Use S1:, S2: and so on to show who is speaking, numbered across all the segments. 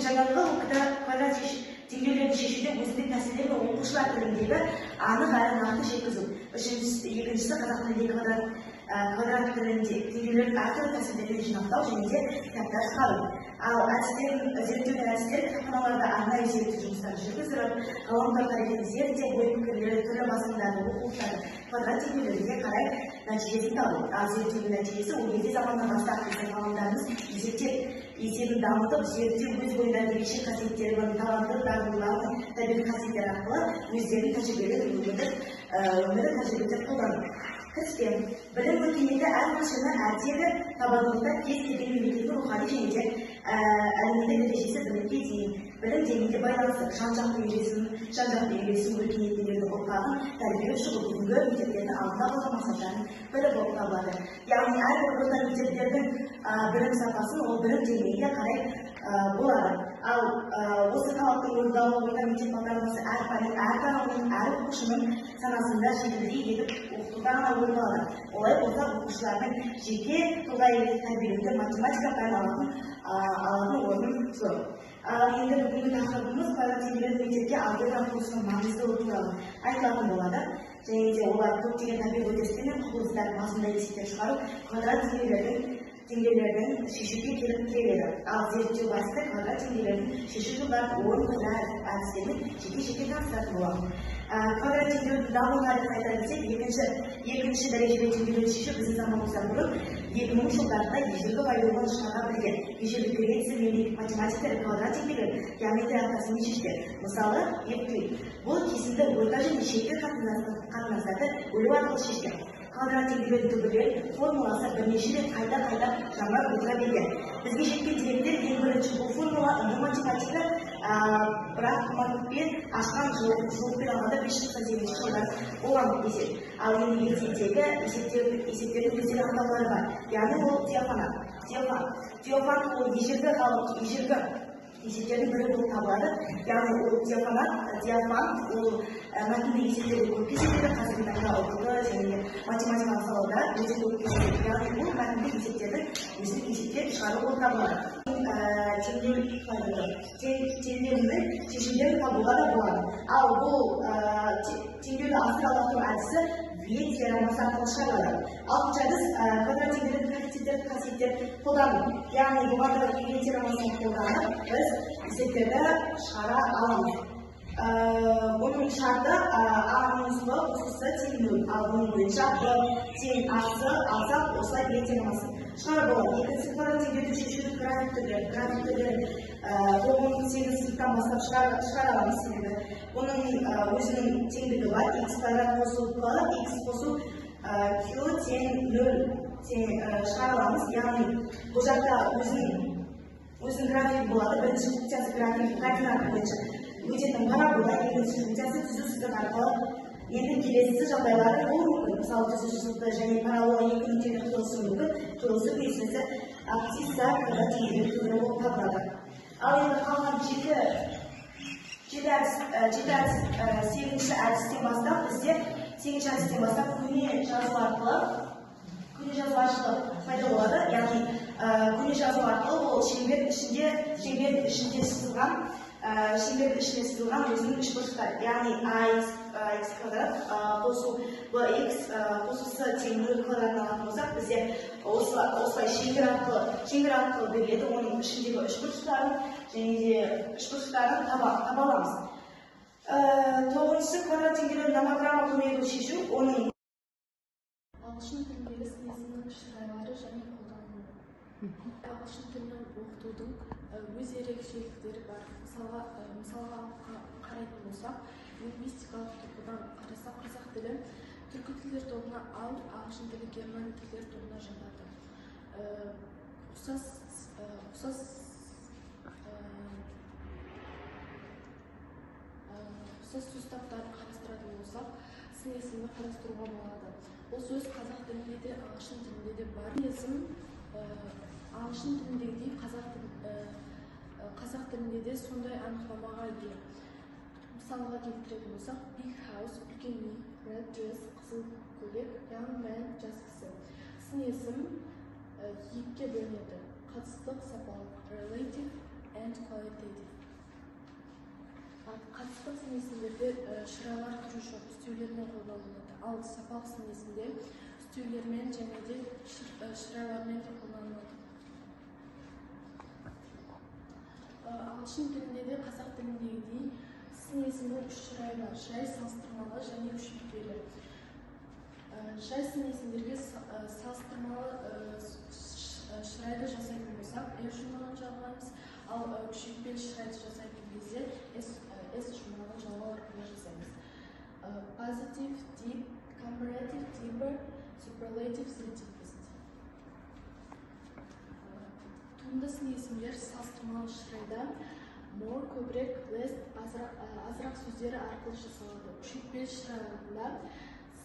S1: жаңағы квадрат теңдеулерді шешуде өзіндік тәсілдер мен оқушылар тіліндегі анық әрі нақты жеткізу. Екіншісі қазақ тіліндегі квадрат теңдеулердің әртүрлі тәсілдерін жинақтау және де кітаптар шығару. Ал зерттеудің әдістері кітапханаларда арнайы зерттеу жұмыстарын жүргізіп, ғалымдар тарихын зерттеп, ой пікірлері, түрлі басылымдарды, оқулықтарды квадрат теңдеулерге қарай нәтижесін табу. Ал зерттеудің нәтижесі ол ерте заманнан бастап біздің ғалымдарымыз есебін дамытып, зерттеу өз бойындағы ерекше қасиеттерін, талантты дағдыларын, табиғи қасиеттер арқылы өздерінің тәжірибелік өмірі тәжірибелер қолдану. Кіріспе. Білім өркениеті әрқашаны әрдегі табандылықта кез келген мемлекеттің рухани және де әлеуметтік дәрежесі бірлікке дейін білім деңгейіне байланысты жан-жақты үйлесім өркениеттілердің ұрпағын тәрбиелеу шығу бүгінгі мектептердің алдында қойған мақсаттардың бірі болып табылады. Яғни әрбір орта мектептердің білім сапасын ол білім деңгейіне қарай болады. Ал осы талаптың орындалуы орта мектеп бағдарламасы әр пәннің, әр тарауының, әр оқушының санасында жетілдірей етіп оқытуда ғана орындалады. Олай болса оқушылардың жеке тұлғалы тәрбиелеуде математика пәні алатын орны зор. Енді бүгінгі тақырыбымыз квадрат теңдеулерді мектепке алгебра курсының маңыздылығы туралы айтылатын болады. Және де олар көптеген табиғи үрдістер мен құбылыстар басында есептеп шығару квадрат теңдеулердің шешуге келіп тіреледі. Ал зерттеу барысында квадрат теңдеулердің шешу жолдарын орын әдістермен жеке таныстыратын боламыз. Квадрат теңдеудің даму тарихын айта кетсек, екінші дәрежелі теңдеулерді шешу біздің заманымыздан бұрын 2000 жылдарында ежелгі вавилон шығара білген. Ежелгі Греция мемлекеттік математиктері квадрат теңдеулерін геометрия тәсілімен шешті. Мысалы, Евклид. Бұл кесінді орта және шекті қатынастарды бөлу арқылы шешкен. Квадрат теңдеулердің түбірлері формуласы бірнеше рет қайта жаңарып отыра берген. Бізге жеткен деректер ең бірінші бұл формула үнді математика Брахманпен ашқан жолпен алғанда 598 жылдар болған есеп. Ал енді ертедегі есептердің өздері атаулары бар. Яғни ол диофант ол ежелгі есептердің бірі болып табылады. Яғни ол диофант ол мәтінді есептерді көп кездеседі, қазіргі таңда оқуды және математикалық салада өте көп кездеседі. Яғни бұл мәтінді есептердің өзінің есептер шығару болып табылады. Теңдеудің шешімдерін табуға да болады. Ал бұл теңдеуді асыра алу әдісі Вен теоремасы арқылы шығарылады. Алтыншы әдіс квадрат теңдеулердің қасиеттерін қолдану. Яғни бұған да Вен теоремасын қолданып, біз есептерді шығара аламыз. Оның шарты А-ның қосылса тең 0. Ал бұның бойынша Б тең А-сы алсақ, осылай Вен теоремасын шығара болады. Екінші квадрат теңдеуді шешудің график түрлері 9-8 сыныптан бастап шығара аламыз. Оның өзінің теңдігі бар. X квадрат қосылып X қосу Q тең 0 шығара аламыз. Яғни бұл жақта өзінің график болады. Бірінші функциясы график координат бойынша өтетін парабола, екінші функциясы түзу сызық арқылы. Енді келесі жағдайлары болуы мүмкін. Мысалы, түзу сызықты және парабола екі нүктені қиылысуы мүмкін. Қиылысу қиылысында абсцисса квадрат теңдеулер түбірі болып табылады. Ал енді қалған сегізінші әдістен бастап көне жазу арқылы пайда болады. Яғни көне жазу арқылы ол шеңбердің ішінде сызылған өзінің үшбұрыштары. Яғни AX квадрат қосу BX қосусы тең 0 квадратын алатын болсақ, бізде осылай шеңбер арқылы беріледі. Оның ішіндегі үшбұрыштарын және де үшбұрыштарын таба аламыз. Тоғызыншысы квадрат теңдеулердің номограмма көмегімен шешу. Оның
S2: ағылшын тіліндегі снезінің шырайлары және қолданылуы. Ағылшын тілін оқытудың өз ерекшеліктері бар. Мысалға қарайтын болсақ, лингвистикалық тұрғыдан қарасақ, қазақ тілі түркі тілдер тобына, ал ағылшын тілі герман тілдер тобына жатады. Ұқсас сөз-таптарын қарастыратын болсақ, сын есімді қарастыруға болады. Ол сөз қазақ тілінде де, ағылшын тілінде де бар. Есім ағылшын тіліндегідей қазақ тілінде де сондай анықтамаға ие. Мысалға келтіретін болсақ, big house, үлкен үй, red dress, қызыл көйлек, young man, жас кісі. Сын есім екіге бөлінеді. Қатыстық, сапалық, relative and qualitative. Қатыстық сын-есімдерде шырайлар түрі жоқ, үстеулермен қолданылады. Ал сапалық сын-есімде үстеулермен және де шырайлармен қолданылады. Ағылшын тілінде де қазақ тіліндегідей сын-есімнің үш шырайы бар: жай, салыстырмалы және күшейтпелі. Жай сын-есімдерге салыстырмалы шырайды жасайтын болсақ, жұмағын жалғаймыз, ал күшейтпелі шырайды жасайтын кезде жұмағын жалғау арқылы жасаймыз. Positive, deep, comparative, deeper, superlative, the deepest. Туынды сын-есімдер салыстырмалы шырайда more, көбірек, less, азырақ сөздері арқылы жасалады. Күшейтпелі шырайында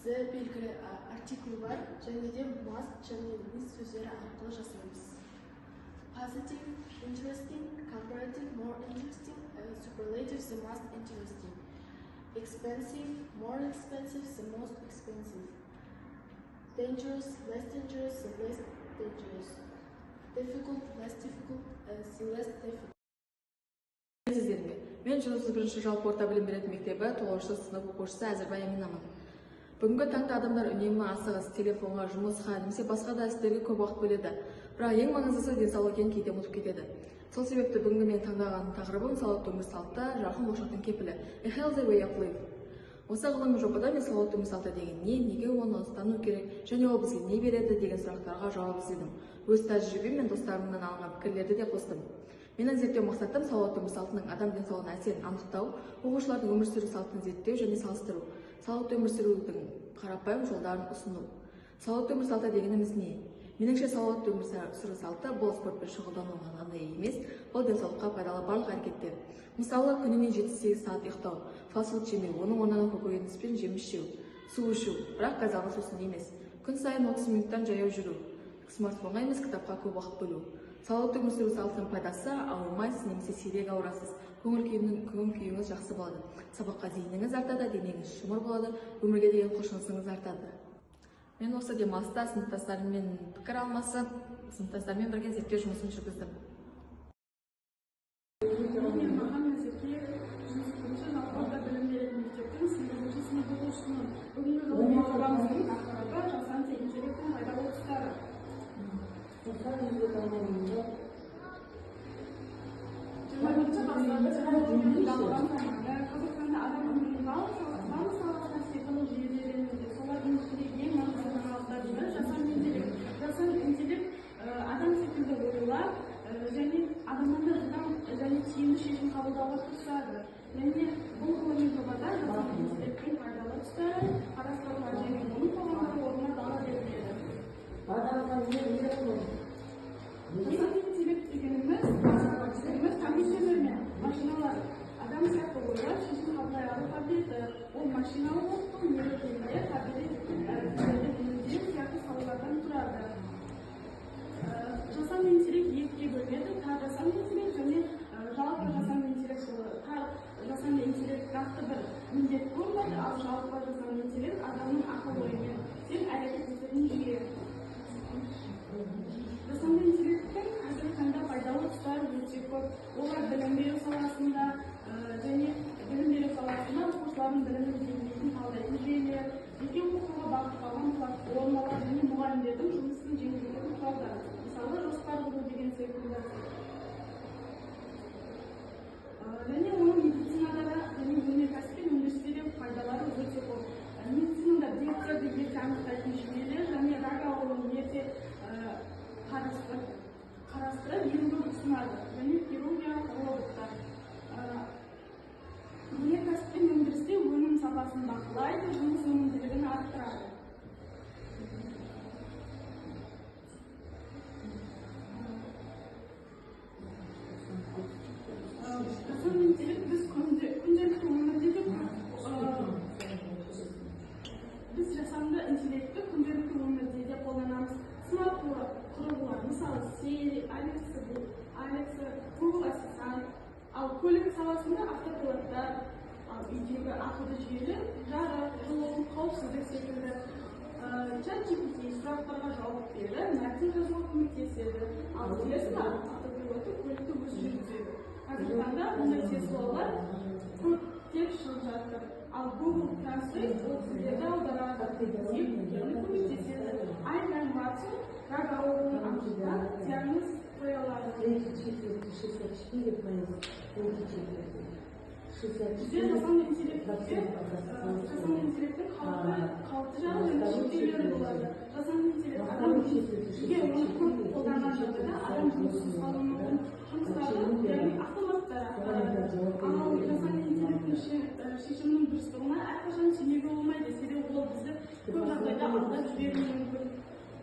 S2: the белгілі артикль бар, және де must және with сөздері арқылы жасаймыз. Positive, interesting, comparative, more interesting, superlative, the most interesting. Expensive, more expensive, the most expensive. Dangerous, less dangerous, the less dangerous. Difficult, less difficult, the less difficult.
S3: Мен 131 жалпы орта білім беретін мектебі 9 сынып оқушысы Әзірбай Аминамын. Бүгінгі таңда адамдар үнемі асығыс, телефонға, жұмысқа, немесе басқа да істерге көп уақыт бөледі. Бірақ ең маңыздысы денсаулық екенін кейде ұмытып кетеді. Сол себепті бүгінгі мен таңдаған тақырыбым салауатты өмір салты, жарқын болашақтың кепілі. A healthy way of life. Осы ғылыми жобада мен салауатты өмір салты деген не, неге оны ұстану керек, және ол бізге не береді деген сұрақтарға жауап іздедім. Өз тәжірибем мен достарымнан алынған пікірлерді де қостым. Менің зерттеу мақсатым салауатты өмір салтының адам денсаулығына әсерін анықтау, оқушылардың өмір сүру салтын зерттеу және салыстыру, салауатты өмір сүрудің қарапайым жолдарын ұсыну. Салауатты өмір салты дегеніміз не? Меніңше салауатты өмір сүру салты бұл спортпен шұғылдану ғана емес, бұл денсаулыққа пайдалы барлық әрекеттер. Мысалы, күніне 7-8 сағат ұйықтау, фастфуд жемеу, оның орнына көкөніс пен жеміс жеу, су ішу, бірақ газдалған сусын емес. Күн сайын 30 минуттан жаяу жүру, смартфонға емес, кітапқа көп уақыт бөлу. Салауатты өмір сүру салтының пайдасы: ауырмайсыз немесе сирек ауырасыз, көңіл күйіңіз жақсы болады, сабаққа зейініңіз артады, денеңіз жұмыр болады, өмірге деген құлшынысыңыз артады. Мен осы демалыста сыныптастарыммен пікір алмасып, сыныптастармен бірге зерттеу жұмысын жүргіздім.
S4: Маған Назерке 101 жалпы орта білім беретін мектептің 8-ші сынып оқушысымын. Бүгінгі ғылыми жобамыздың тақырыбы жасанды интеллекттің пайдалы тұстары. Қазақстанда адам өмірінің барлық саласына цифрлық жүйелер енуде. Солардың ішінде ең маңызды жаңалықтардың бірі жасанды интеллект. Жасанды интеллект адам секілді ойлап және адамдарда жылдам және тиімді шешім қабылдауға тырысады. Және бұл ғылыми жобада жасанды интеллекттің пайдалы тұстары қарастырылған және оның қоғамдағы орнына дала беріледі. Жасанды интеллект дегеніміз компьютерлер мен машиналар адам сияқты ойлап шешім қабылдай алу қабілеті. Ол машиналық оқыту, нейротеле, табиғи тілдерді меңгеру сияқты салалардан тұрады. Жасанды интеллект екіге бөлінеді: тар жасанды интеллект және жалпы жасанды интеллект. Тар жасанды интеллект нақты бір міндет қоймайды, ал жалпы жасанды интеллект адамның ақыл-ойымен тең әрекет ететін жүйе. Жасанды интеллекттің қазіргі таңда пайдалы тұстары өте көп. Олар білім беру саласында және оқушылардың білімін деңгейін талдайтын жүйелер, жеке оқуға бағытталған платформалар және мұғалімдердің жұмысын жеңілдететін құралдар. Мысалы, жоспар құру деген секілді. Және оның медицинада және өнеркәсіп пен өндірісте пайдалары өте көп. Медицинада дерттерді ерте анықтайтын жүйелер және рак ауруын ерте қарастырып емдеу ұсынады. Және хирургиялық роботтар. Өнеркәсіп пен өндірісте өнім сапасын бақылайды, жұмыс өнімділігін арттырады. Жасанды интеллект біз күнделікті өмірде де қолданамыз. Смарт құрылғылар, мысалы Siri, Alexa, Google Assistant, ал көлік саласында автопилоттар, үйдегі ақылды жүйелер, жарық, жылу, қауіпсіздік секілді. ChatGPT сұрақтарға жауап беріп, мәтін жазуға көмектеседі. Ал Tesla автопилоты көлікті өзі жүргізеді. бұндай сесуалар көптеп шығып жатыр. Ал Google Translate ол сіздерді аударады, яғни көмектеседі. Айнаймация рак ауруын анықтап диагноз қоя алады. Бізде жасанды интеллекттің қалыпты жағы және шектеулері болады. Жасанды интеллект адам егер оны көп қолданған жағдайда адам жұмыссыз қалуы мүмкін, жұмыстарды яғни автоматтар атқарады. Ал жасанды интеллекттің шешімінің дұрыстығына әрқашан сенуге болмайды, себебі ол бізді көп жағдайда алдап жіберуі мүмкін.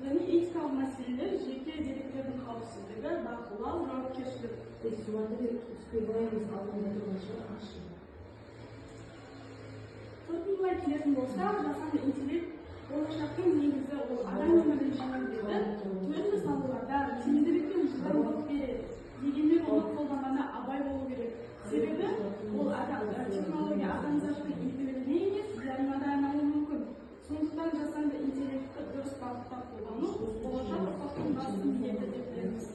S4: Және этикалық мәселелер, жеке деректердің қауіпсіздігі, бақылау, жауапкершілік. Қорытындылай келетін болсақ, жасанды интеллект болашақтың негізі ол адам өмірін жеңілдетеді, түрлі салаларда тиімділік пен жылдамдық береді. Дегенмен оны қолданғанда абай болу керек. Себебі ол технология адамзаттың игілігіне емес, зиянына да айналуы мүмкін. Сондықтан жасанды интеллектті дұрыс бағытта қолдану болашақ ұрпақтың басты міндеті деп білеміз.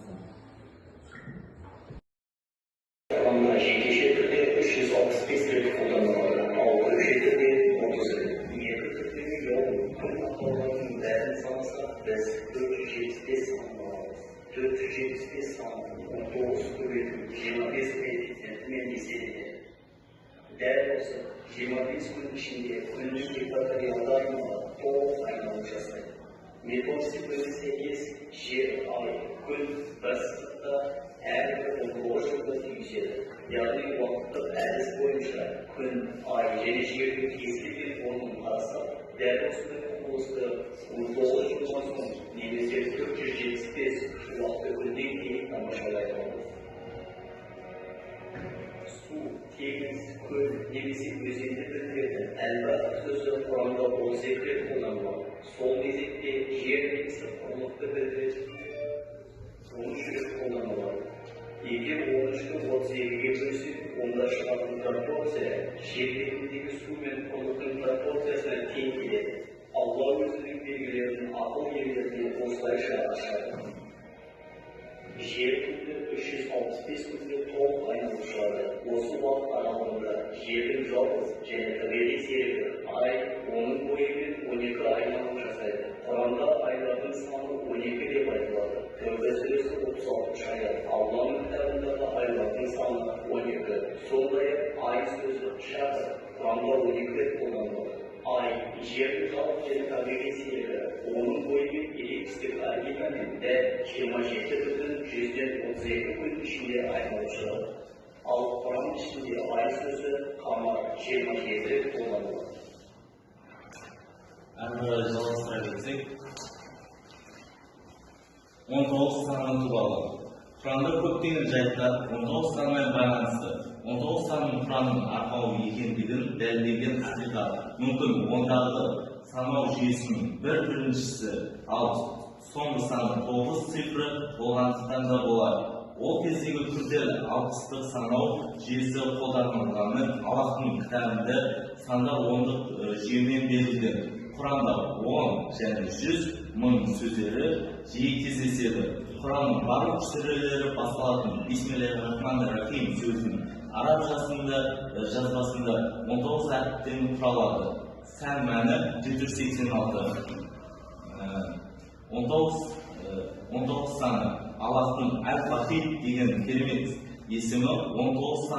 S5: Жекеше түрде 365 рет қолданылады, ал көше түрде 30 рет. Екі түрде миллион күн атауларының бәрін санаса, біз 475 сан аламыз. 475 сан 19 көбейту 25 коэффициентімен еселенеді. Дәл осы 25 күн ішінде күннің экваториалдарына толық айналым жасайды. Методикасына сәйкес жер, ай, күн бір сызықта әрбір 19 жылда түйіседі. Яғни уақыттық әдіс бойынша күн, ай және жердің кез келген орнын қарасақ, дәл осындай құбылысты 19 жылдан соң немесе 475 уақытты күннен кейін тамашалай аламыз. Су, теңіз, көл немесе өзенді білдіретін әлбәт сөзі құрамда 32 рет қолданылады. Сол кезекте жер немесе құрлықты білдіретін 13 рет қолданылады. Егер 13-ті 32-ге бөлсек, онда шығатын пропорция жер бетіндегі су мен құрлықтың пропорциясына тең келеді. Алла өзінің белгілерін ақыл иелеріне осылайша ашады. Жер күнді 365 күнде толық айналып шығады. Осы уақыт аралығында жердің жалғыз және табиғи серігі ай оның бойымен 12 айналым жасайды. Құранда айлардың саны 12 деп айтылады. Тәуба сүресі 36 аят. Алланың кітабындағы айлардың саны 12. Сондай-ақ ай сөзі шағыр Құранда 12 рет қолданылады. Ай жердің жалғыз және табиғи серігі оның бойымен эллиптикалық орбитамен дәл 27,132 күн ішінде айналып шығады. Ал Құран ішінде ай сөзі қамар 27 рет қолданылады.
S6: Әрі жалғастыра кетсек, 19 санын туралы. Құранда көптеген жайттар 19 санмен байланысты. 19 санның Құранның арқауы екендігін дәлелдеген ақиқат. Мүмкін ондағы санау жүйесінің біріншісі, ал соңғы санның 9 цифры болғандықтан да болар. Ол кездегі күрделі 60-тық санау жүйесі қолданылғанымен Аллахтың кітабында сандар 10-дық жүйемен берілген. Құранда 10 және 100 мың сөздері жиі кездеседі. Құранның барлық сүрелері басталатын Бисмиллахир-рахманир-рахим сөзінің араб жазбасында 19 әріптен құралады. Сән мәні 786. 19 саны Аллахтың Әл-Фахид деген керемет есімі 19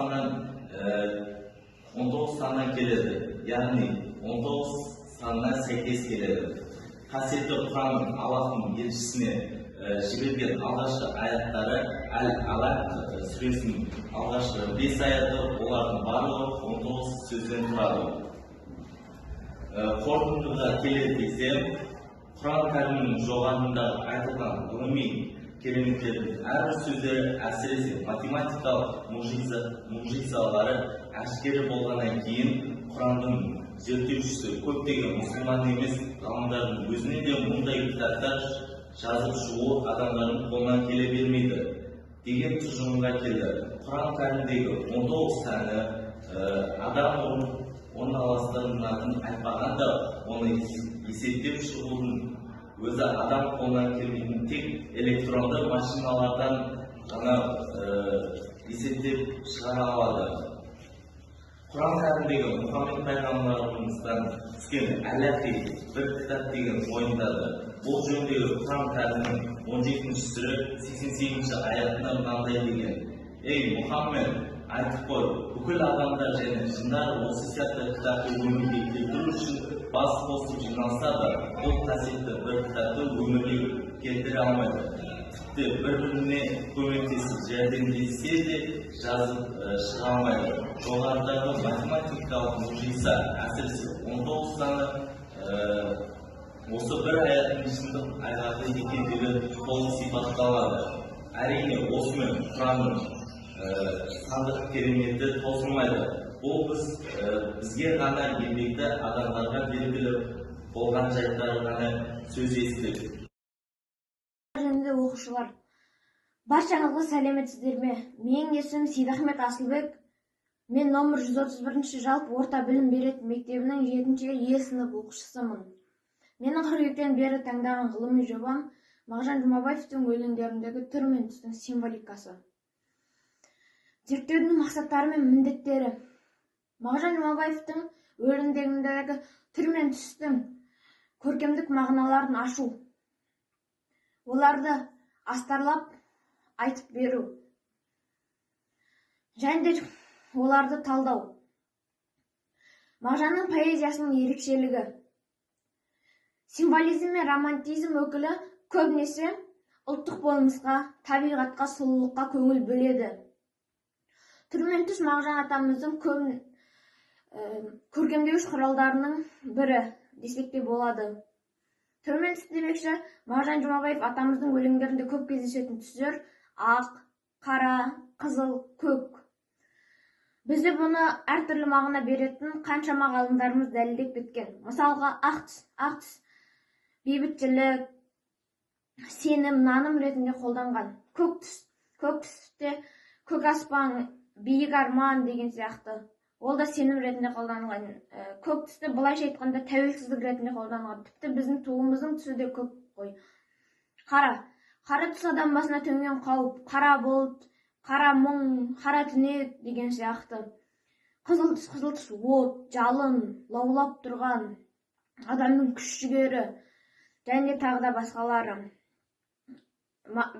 S6: саннан келеді, яғни 19 санына сәйкес келеді. Қасиетті Құранның Аллахтың елшісіне жіберген алғашқы аяттары Әл-Алақ сүресінің алғашқы 5 аяты, олардың барлығы 19 сөзден тұрады. Қорытындыға келер кезде, Құран кәрімнің жоғарында айтылған ғылыми кереметтердің әрбір сөздері, әсіресе математикалық мұжизалары әшкере болғаннан кейін, Құранның зерттеушісі көптеген мұсылман емес ғалымдардың өзіне де мұндай кітаптар жазып шығу адамдардың қолынан келе бермейді деген тұжырымға келді. Құран кәрімдегі 19 саны адам орналастырылатын айтпағанда, оны есептеп шығудың өзі адам қолынан келмейтін, тек электронды машиналардан ғана есептеп шығара алады. Құран кәрімдегі Мұхаммед пайғамбарымыздан түскен Әл-Афи бір кітап деген мойындады. Бұл жөніндегі Құран кәрімнің 17 сүре 88 аятында мынандай деген: Ей Мұхаммед, айтып қой, бүкіл адамдар және жындар осы сияқты кітапты өмірге келтіру үшін бас қосып жиналса да, бұл қасиетті бір кітапты өмірге келтіре алмайды. Тіпті бір-біріне көмектесіп жәрдемдессе де жазып шыға алмайды. Жоғарыдағы математикалық мұжиза, әсіресе 19 саны осы бір аяттың шындық айғағы екендігі толық сипатталады. Әрине, осымен Құранның сандық кереметі таусылмайды. Бұл бізге ғана еңбекті адамдарға белгілі болған жайттар ғана сөз естідік.
S7: Жөнінде оқушылар, баршаңызға сәлеметсіздер ме? Менің есімім Сейдахмет Асылбек. Мен номер 131 жалпы орта білім беретін мектебінің 7-ші Е сынып оқушысымын. Менің қыркүйектен бері таңдаған ғылыми жобам Мағжан Жұмабаевтың өлеңдеріндегі түр мен түстің символикасы. Зерттеудің мақсаттары мен міндеттері: Мағжан Жұмабаевтың өлеңдеріндегі түр мен түстің көркемдік мағыналарын ашу, оларды астарлап айтып беру, және де оларды талдау. Мағжанның поэзиясының ерекшелігі: символизм мен романтизм өкілі көбінесе ұлттық болмысқа, табиғатқа, сұлулыққа көңіл бөледі. Түр мен түс Мағжан атамыздың көркемдеуіш құралдарының бірі десек те болады. Түр мен түс демекші, Мағжан Жұмабаев атамыздың өлеңдерінде көп кездесетін түстер ақ, қара, қызыл, көк. Бізде бұны әртүрлі мағына беретін қаншама ғалымдарымыз дәлелдеп кеткен. Мысалға, ақ түс бейбітшілік, сенім, наным ретінде қолданған. Көк түсте көк аспан, биік арман деген сияқты. Ол да сенім ретінде қолданылған. Көк түсті былайша айтқанда тәуелсіздік ретінде қолданылған. Тіпті біздің туымыздың түсі де көк қой. Қара түс адам басына төнген қауіп, қара бұлт, қара мұң, қара түнек деген сияқты. Қызыл түс от, жалын, лаулап тұрған, адамның күш жігері, және тағы да басқалары.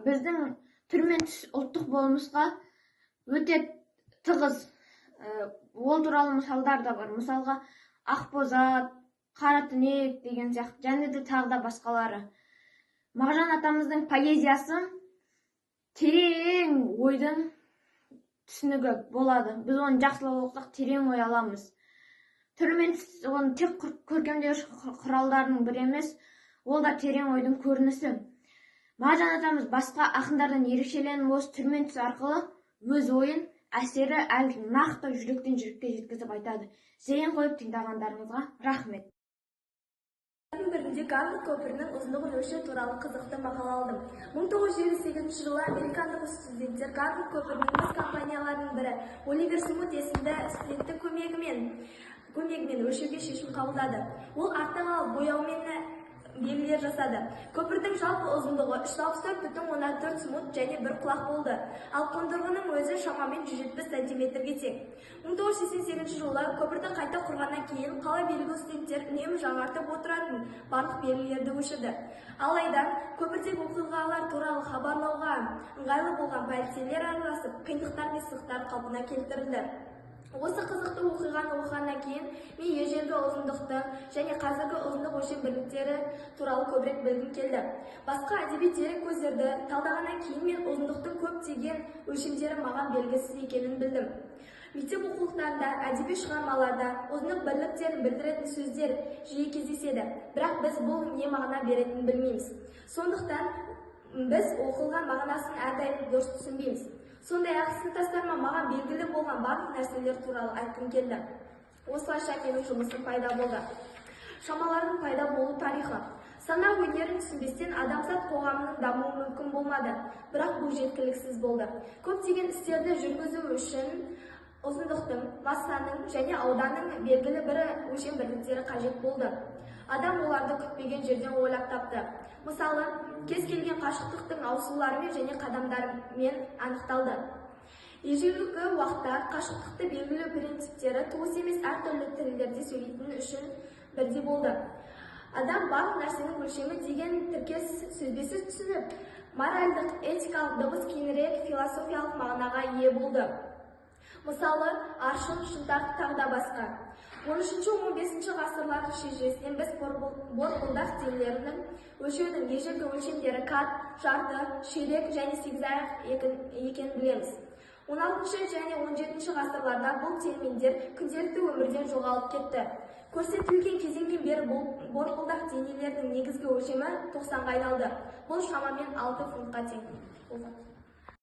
S7: Біздің түр мен түс ұлттық болмысқа өте тығыз. Ол туралы мысалдар да бар. Мысалға, ақбозат, қара түнек деген сияқты, және де тағы да басқалары. Мағжан атамыздың поэзиясы терең ойдың түсінігі болады. Біз оны жақсылап оқысақ терең ой аламыз. Түр мен түс оны тек көркемдеуіш құралдарының бірі емес, ол да терең ойдың көрінісі. Мағжан атамыз басқа ақындардан ерекшеленіп осы түр мен түс арқылы өз ойын, әсері әлгі нақты жүректен жүрекке жеткізіп айтады. Зейін қойып тыңдағандарыңызға рахмет.
S2: Бірінде Гарвард көпірінің ұзындығын өлшеу туралы қызықты мақала алдым. 1958 жылы американдық студенттер Гарвард көпірінің мыс компанияларының бірі Оливер Смут есімді студенттің көмегімен өлшеуге шешім қабылдады. Ол артта қалып бояумен белгілер жасады. Көпірдің жалпы ұзындығы 364,14 смут және бір құлақ болды. Ал қондырғының өзі шамамен 170 сантиметрге тең. 1988 жылы көпірді қайта құрғаннан кейін қала билігі студенттер үнемі жаңартып отыратын барлық белгілерді өшірді. Алайда көпірдегі оқиғалар туралы хабарлауға ыңғайлы болған полицейлер араласып, қиындықтар мен сызықтар қалпына келтірілді. Осы қызықты оқиғаны оқығаннан кейін мен ежелгі ұзындықты және қазіргі ұзындық өлшем бірліктері туралы көбірек білгім келді. Басқа әдеби дерек көздерді талдағаннан кейін мен ұзындықтың көптеген өлшемдері маған белгісіз екенін білдім. Мектеп оқулықтарында, әдеби шығармаларда ұзындық бірліктерін білдіретін сөздер жиі кездеседі, бірақ біз бұл не мағына беретінін білмейміз. Сондықтан біз оқылған мағынасын әрдайым дұрыс түсінбейміз. Сондай-ақ сыныптастарыма маған белгілі болған барлық нәрселер туралы айтқым келді. Осылайша менің жұмысым пайда болды. Шамалардың пайда болу тарихы. Санау өнерін түсінбестен адамзат қоғамының дамуы мүмкін болмады, бірақ бұл жеткіліксіз болды. Көптеген істерді жүргізу үшін ұзындықтың, массаның және ауданның белгілі бір өлшем бірліктері қажет болды. Адам оларды күтпеген жерден ойлап тапты. Мысалы, кез келген қашықтықтың ауысуларымен және қадамдармен анықталды. Ежелгі уақытта қашықтықты белгілеу принциптері туыс емес әртүрлі тілдерде сөйлейтін үшін бірдей болды. Адам барлық нәрсенің өлшемі деген тіркес сөзбесі түсініп, моральдық, этикалық дыбыс кейінірек философиялық мағынаға ие болды. Мысалы, аршын, шынтақ, тағы да басқа. 13-15 ғасырлар шежіресінен біз борпылдақ денелерінің өлшеудің ежелгі өлшемдері кат, жарты, ширек және сегізаяқ екенін білеміз. 16 және 17 ғасырларда бұл терминдер күнделікті өмірден жоғалып кетті. Көрсетілген кезеңнен бері борпылдақ денелердің негізгі өлшемі 90-ға айналды. Бұл шамамен 6 фунтқа тең.